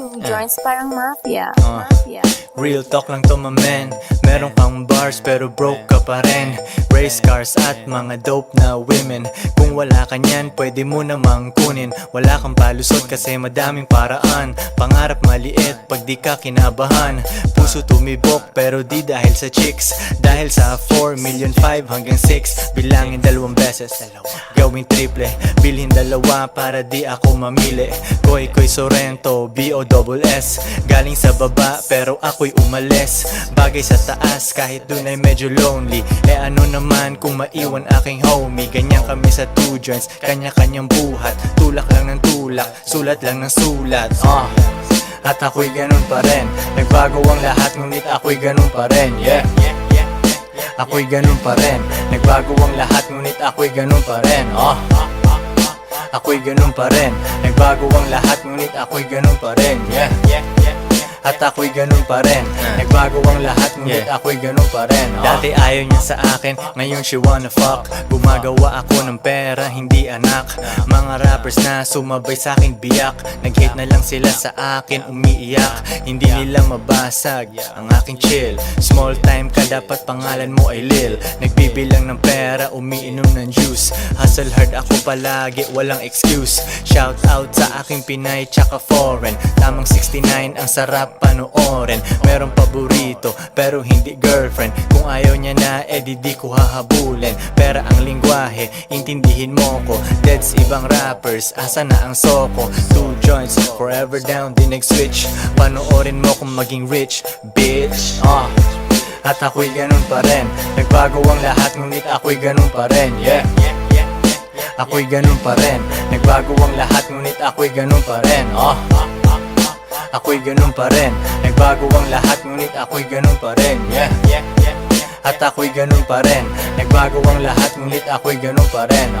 Two joints parang mafia. Real talk lang to my man. Meron kang bars pero broke ka pa rin. Race cars at mga dope na women. Kung wala ka nyan, pwede mo namang kunin. Wala kang palusot kasi madaming paraan. Pangarap maliit pag di ka kinabahan. Puso tumibok pero di dahil sa chicks. Dahil sa 4 million 5 hanggang 6. Bilangin 2 beses, gawing triple. Bilhin 2 para di ako mamili. Koy Sorrento, B-O-S-S. Galing sa baba pero ako'y umalis. Bagay sa taas kahit dun ay medyo lonely. Ano naman kung maiwan aking homie. Ganyan kami sa two joints, kanya-kanyang buhat. Tulak lang ng tulak, sulat lang ng sulat. At ako'y ganun pa rin. Nagbago ang lahat ngunit ako'y ganun pa rin. Ako'y ganun pa rin. Nagbago ang lahat ngunit ako'y ganun pa rin. Ako'y ganun pa rin. Nagbago ang lahat ngunit ako'y ganun pa rin. At ako'y ganun pa rin. Nagbago ang lahat ngunit ako'y ganun pa rin. Dati ayaw niya sa akin, ngayon she wanna fuck. Gumagawa ako ng pera, hindi anak. Mga rappers na sumabay sa akin biyak. Nag-hate na lang sila sa akin, umiiyak. Hindi nila mabasag ang aking chill. Small time ka, dapat pangalan mo ay Lil. Nagbibilang ng pera, umiinom ng juice. Hustle hard ako palagi, walang excuse. Shout out sa aking Pinay tsaka foreign. Tamang 69 ang sarap panoorin. Merong paborito pero hindi girlfriend. Kung ayaw niya na di ko hahabulin. Pera ang lingwahe, intindihin mo ko. Deads ibang rappers, asa na ang soko. Two joints, forever down, di nag-switch. Panoorin mo kung maging rich, bitch. At ako'y ganun pa rin. Nagbago ang lahat ngunit ako'y ganun pa rin. Ako'y ganun pa rin. Nagbago ang lahat ngunit ako'y ganun pa rin. Ako'y ganun pa rin. Nagbago ang lahat ngunit ako'y ganun pa rin. At ako'y ganun pa rin. Nagbago ang lahat ngunit ako'y ganun pa rin.